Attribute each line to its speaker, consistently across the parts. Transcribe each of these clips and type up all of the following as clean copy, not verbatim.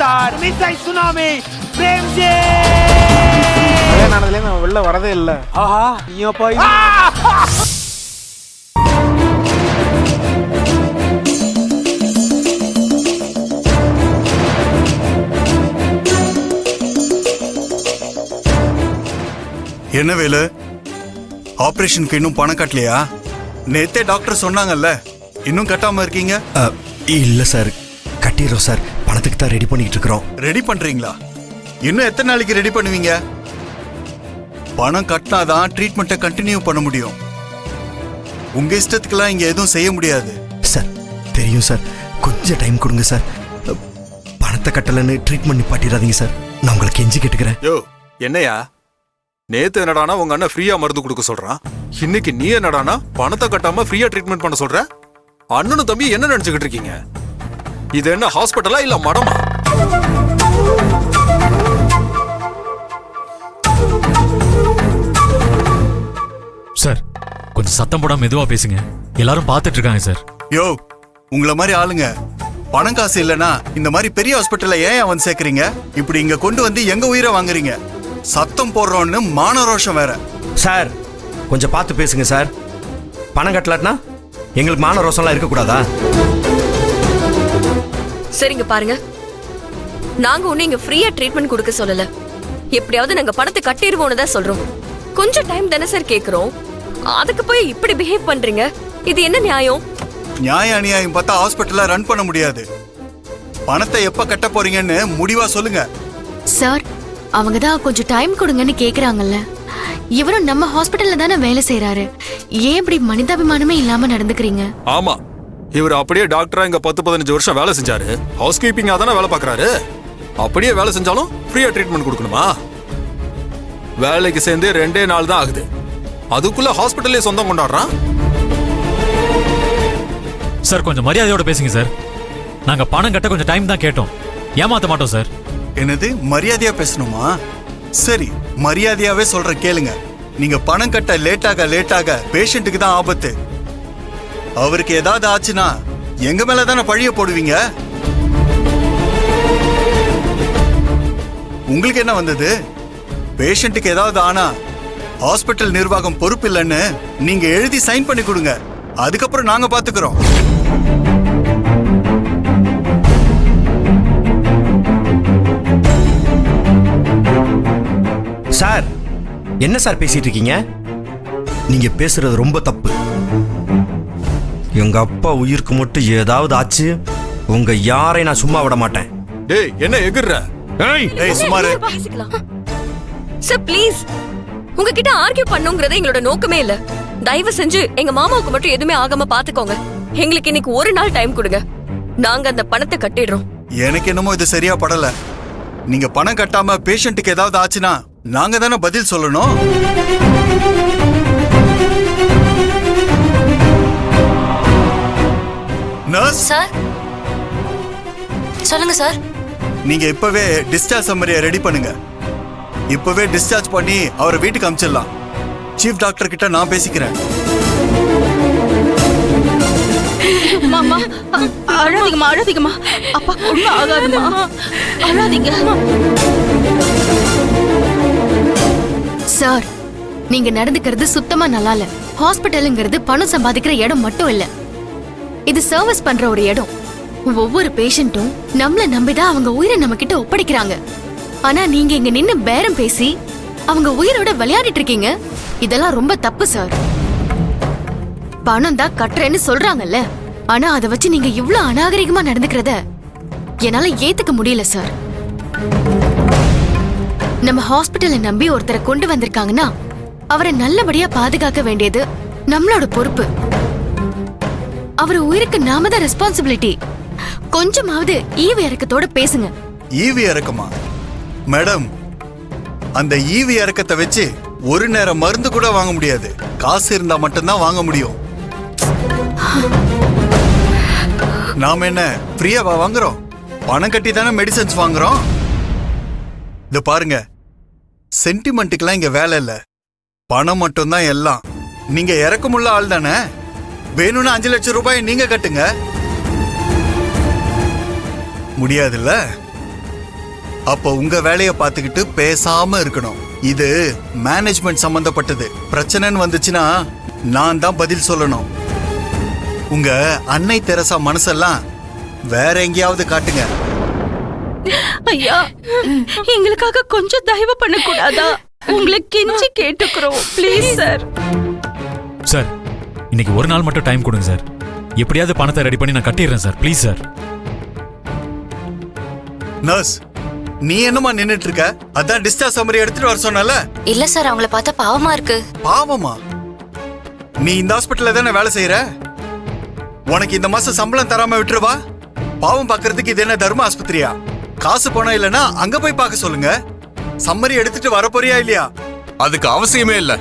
Speaker 1: Sir மிஸ்ஸை tsunami Premji
Speaker 2: நானதுல நான் வெளில வரதே இல்ல.
Speaker 1: ஆஹா நீயோ போய்
Speaker 3: என்ன வேலு, ஆபரேஷனுக்கு இன்னும் பணம் கட்டலையா? நேத்தே டாக்டர் சொன்னாங்கல்ல, இன்னும் கட்டாம இருக்கீங்க?
Speaker 4: இல்ல சார், கட்டிடுறோம் சார். பணத்துக்கு தான் ரெடி பண்ணிட்டு இருக்கிறோம்.
Speaker 3: ரெடி பண்றீங்களா? இன்னும் எத்தனை நாளைக்கு ரெடி பண்ணுவீங்க? பணம் கட்டினாதான் ட்ரீட்மெண்ட்டை கண்டினியூ பண்ண முடியும். உங்க இஷ்டத்துக்கெல்லாம் இங்க எதுவும் செய்ய முடியாது
Speaker 4: சார். தெரியும் சார், கொஞ்சம் டைம் கொடுங்க சார். பணத்தை கட்டலன்னு ட்ரீட்மெண்ட் நிப்பாட்டிடாதீங்க சார். நான் உங்களுக்கு கெஞ்சி கேட்டுக்கிறேன்.
Speaker 5: யோ என்னையா, நேத்து என்னடானா உங்க அண்ணன் ஃப்ரீயா மருந்து கொடுக்க சொல்றான், இன்னைக்கு நீ என்னடானா பணத்தை கட்டாம ஃப்ரீயா ட்ரீட்மெண்ட் பண்ண சொல்ற? அண்ணனும் தம்பி என்ன நினைச்சுக்கிட்டு இருக்கீங்க? இது என்ன ஹாஸ்பிட்டலா இல்ல மடமா?
Speaker 6: சார் கொஞ்சம் சத்தம் போடாம மெதுவா பேசுங்க, எல்லாரும் பார்த்துட்டு இருக்காங்க சார்.
Speaker 3: யோ, உங்கள மாதிரி ஆளுங்க பணம் காசு இல்லனா இந்த மாதிரி பெரிய ஹாஸ்பிட்டல்ல ஏன் வந்து சேர்க்கறீங்க? இப்படி இங்க கொண்டு வந்து எங்க உயிரை வாங்குறீங்க? சத்தம் போடுறோன்னு மான ரோஷம் வேற.
Speaker 4: சார் கொஞ்சம் பார்த்து பேசுங்க சார். பணம் கட்டலாட்னா எங்களுக்கு மான ரோசம்லாம் இருக்கக்கூடாதா?
Speaker 7: சரிங்க பாருங்க, நாங்க ஒண்ணு இங்க ஃப்ரீயா ட்ரீட்மெண்ட் கொடுக்க சொல்லல. எப்படியாவது நாங்க பணத்தை கட்டிடுவோம்னு தான் சொல்றோம். கொஞ்சம் டைம் தானே சார் கேக்குறோம், அதுக்கு போய் இப்படி பிஹேவ் பண்றீங்க. இது என்ன நியாயம்?
Speaker 3: நியாய அநியாயம் பார்த்தா ஹாஸ்பிட்டல்ல ரன் பண்ண முடியாது. பணத்தை எப்ப கட்ட போறீங்கன்னு முடிவா சொல்லுங்க.
Speaker 8: சார் அவங்க தான் கொஞ்சம் டைம் கொடுங்கன்னு கேக்குறாங்கல்ல. இவரும் நம்ம ஹாஸ்பிட்டல்ல தானே வேலை செய்யறாரு, ஏன் இப்படி மனிதாபிமானமே இல்லாம நடந்துக்கிறீங்க?
Speaker 5: ஆமா, இவர் அப்படியே டாக்டரா இங்க 10-15 வருஷம் வேலை செஞ்சாரு. ஹவுஸ் கீப்பிங்கா தானே வேலை பாக்குறாரு. அப்படியே வேலை செஞ்சாலும் ஃப்ரீயா ட்ரீட்மெண்ட் கொடுக்கணுமா? வேலைக்கு சேர்ந்து 2 நாள் தான் ஆகுது, அதுக்குள்ள ஹாஸ்பிட்டல்லே சொந்தம் கொண்டாடுறான்.
Speaker 6: சார் கொஞ்சம் மரியாதையோட பேசுங்க சார். நாங்க பணம் கட்ட கொஞ்சம் டைம் தான் கேட்டோம், ஏமாத்த மாட்டோம் சார்.
Speaker 3: என்னது மரியாதையா பேசணுமா? சரி, மரியாதையாவே சொல்ற கேளுங்க. நீங்க பணம் கட்ட லேட்டாக பேஷண்ட்டுக்கு தான் ஆபத்து. அவருக்கு ஏதாவது ஆச்சுன்னா எங்க மேல தானே பழிய போடுவீங்க. உங்களுக்கு என்ன வந்தது? பேஷண்ட்டுக்கு ஏதாவது ஆனா ஹாஸ்பிட்டல் நிர்வாகம் பொறுப்பு இல்லைன்னு நீங்க எழுதி சைன் பண்ணி கொடுங்க, அதுக்கப்புறம் நாங்க பாத்துக்கிறோம்.
Speaker 4: சார் என்ன சார் பேசிட்டு இருக்கீங்க? நீங்க பேசுறது ரொம்ப தப்பு. எங்க அப்பா உயிருக்கு மட்டும் ஏதாவது ஆச்சு, உங்க யாரை நான் சும்மா விட மாட்டேன்.
Speaker 5: டேய் என்ன எகுற?
Speaker 3: ஏய் சுமாரு.
Speaker 7: சார் ப்ளீஸ், உங்ககிட்ட ஆர்கியூ பண்ணுங்கிறது எங்களோட நோக்கமே இல்ல. தயவு செஞ்சு எங்க மாமாவுக்கு மட்டும் எதுவுமே ஆகாம பாத்துக்கோங்க. எங்களுக்கு இன்னைக்கு ஒரு நாள் டைம் கொடுங்க, நாங்க அந்த பணத்தை கட்டிடுறோம்.
Speaker 3: எனக்கு என்னமோ இது சரியா படல. நீங்க பணம் கட்டாம பேஷண்ட்டுக்கு ஏதாவது ஆச்சுன்னா நாங்க தானே பதில் சொல்லணும். நர்ஸ்
Speaker 8: சார் சொல்லுங்க சார்.
Speaker 3: நீங்க இப்பவே டிஸ்சார்ஜ் சம்மரியை ரெடி பண்ணுங்க. இப்பவே டிஸ்சார்ஜ் பண்ணி அவரை வீட்டுக்கு அனுப்பிச்சிடலாம். சீஃப் டாக்டர் கிட்ட நான் பேசிக்கிறேன்.
Speaker 9: மாமா அழாதீங்கம்மா, அழாதீங்கம்மா. அப்பா ஒண்ணும் ஆகாதும்மா, அழாதீங்க.
Speaker 8: சார் நீங்க நடந்துக்கிறது சுத்தமா நல்லா இல்ல. ஹாஸ்பிட்டலுங்கிறது பணம் சம்பாதிக்கிற இடம் மட்டும் இல்ல, இது சர்வீஸ் பண்ற ஒரு இடம். ஒவ்வொரு பேஷண்ட்டும் நம்மள நம்பிதான் அவங்க உயிரை நம்ம கிட்ட ஒப்படைக்கிறாங்க. ஆனா நீங்க இங்க நின்னு பேரம் பேசி அவங்க உயிரோட விளையாடிட்டு இருக்கீங்க. இதெல்லாம் ரொம்ப தப்பு சார். பணம் தான் கட்டுறேன்னு சொல்றாங்கல்ல, ஆனா அதை வச்சு நீங்க இவ்ளோ அநாகரிகமா நடந்துக்கிறத என்னால ஏத்துக்க முடியல சார். நம்ம ஹாஸ்பிட்டலை நம்பி ஒருத்தரை கொண்டு வந்திருக்காங்கன்னா அவரை நல்லபடியா பாதுகாக்க வேண்டியது நம்மளோட பொறுப்பு. அவர் உயிருக்கு நாம தான் ரெஸ்பான்சிபிலிட்டி. கொஞ்சமாவது ஈவு இறக்கத்தோட பேசுங்க.
Speaker 3: ஈவி இறக்கமா? மேடம், அந்த ஈவி இறக்கத்தை வச்சு ஒரு நேரம் மருந்து கூட வாங்க முடியாது. காசு இருந்தா மட்டும்தான் வாங்க முடியும். நாம என்ன ஃப்ரீயாவா வாங்குறோம்? பணம் கட்டி தானே மெடிசன்ஸ் வாங்குறோம். இது பாருங்க, சென்டிமெண்ட்டுக்கெல்லாம் இங்க வேலை இல்ல, பணம் மட்டும்தான் எல்லாம். நீங்க இறக்கமுள்ள ஆள் தானே, வேணும்னு 5 லட்சம் ரூபாய் நீங்க கட்டுங்க. முடியாதுல்ல? அப்போ உங்க வேலையை பார்த்துக்கிட்டு பேசாம இருக்கணும். இது மேனேஜ்மெண்ட் சம்பந்தப்பட்டது. பிரச்சனைன்னு வந்துச்சுன்னா நான் தான் பதில் சொல்லணும். உங்க அன்னை தெரசா மனசெல்லாம் வேற எங்கேயாவது காட்டுங்க.
Speaker 9: ஐயா, எங்களுக்காக கொஞ்சம் தயவு பண்ணக்கூடாதா? உங்களை கெஞ்சி கேட்டுக்கிறோம் ப்ளீஸ் சார்.
Speaker 6: சார் இன்னைக்கு ஒரு நாள் மட்டும் டைம் கொடுங்க சார். எப்படியாவது பணத்தை ரெடி பண்ணி நான் கட்டிடுறேன் சார். Please sir.
Speaker 3: நர்ஸ், நீ என்னமா நின்னுட்டு இருக்க? அதான் டிஸ்சார்ஜ் சம்மரி எடுத்துட்டு வர சொன்னல.
Speaker 2: இல்ல சார், அவங்கள பார்த்தா பாவமா இருக்கு.
Speaker 3: பாவமா? நீ இந்த ஹாஸ்பிட்டல்ல தானே வேலை செய்யற? உனக்கு இந்த மாசம் சம்பளம் தராம விட்டுருவா? பாவம் பாக்குறதுக்கு இது என்ன தர்ம ஆஸ்பத்திரியா? காசு பணம் இல்லைன்னா அங்க போய் பார்க்க சொல்லுங்க. சம்மரி எடுத்துட்டு வர போறியா இல்லையா?
Speaker 10: அதுக்கு அவசியமே இல்ல.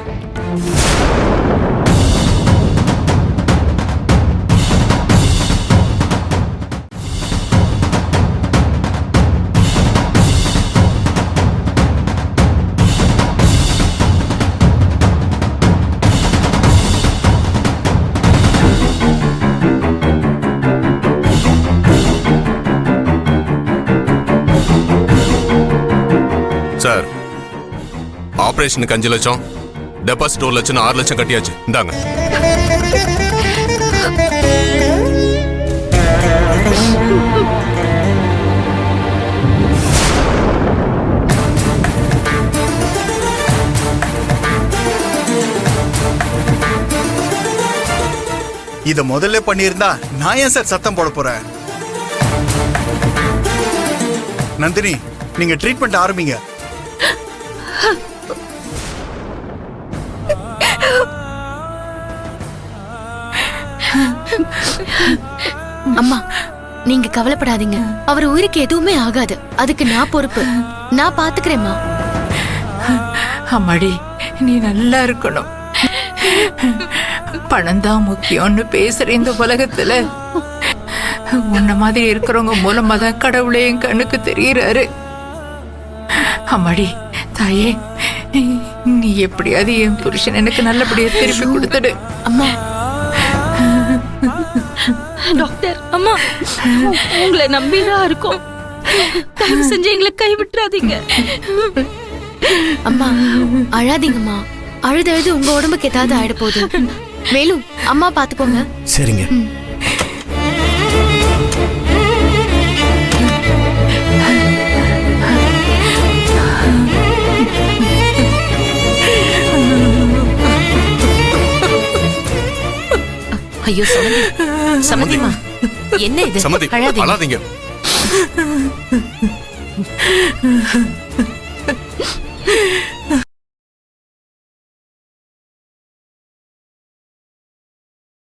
Speaker 10: சார், ஆபரேஷனுக்கு 5 லட்சம், டெபாசிட் 1 லட்சம், 6 லட்சம் கட்டியாச்சு. இந்தாங்க.
Speaker 3: இத முதல்ல பண்ணியிருந்தா நான் ஏன் சார் சத்தம் போட போறேன்? நந்தினி, நீங்க ட்ரீட்மெண்ட் ஆரம்பிங்க.
Speaker 8: அம்மா, நீங்க கவலைப்படாதீங்க. அவர் உயிருக்கு எதுவுமே ஆகாது. அதுக்கு நான் பொறுப்பு. நான் பாத்துக்கிறேம்மா.
Speaker 11: அம்மாடி, நீ நல்லா இருக்கணும். பணம் தான் முக்கியம்னு பேசுற இந்த உலகத்துல உன்ன மாதிரி இருக்கிறவங்க மூலமா தான் கடவுளே என் கண்ணுக்கு தெரியுறாரு. அம்மாடி தாயே, நீ எப்படியாவது என் புருஷன் எனக்கு நல்லபடியா திருப்பி கொடுத்துடு.
Speaker 8: அம்மா.
Speaker 9: டாக்டர் அம்மா, உங்களை நம்பிதான் இருக்கோம். தயவு செஞ்சு எங்களை கைவிட்டுறாதீங்க.
Speaker 8: அம்மா அழாதீங்கம்மா. அழுது உங்க உடம்புக்கு ஏதாவது ஆயிட போகுது. மேலும் அம்மா பாத்துக்கோங்க.
Speaker 4: சரிங்க.
Speaker 2: ஐயோ சமந்தி, சமந்திமா, என்ன இது?
Speaker 10: சமந்தி, அழாதீங்க.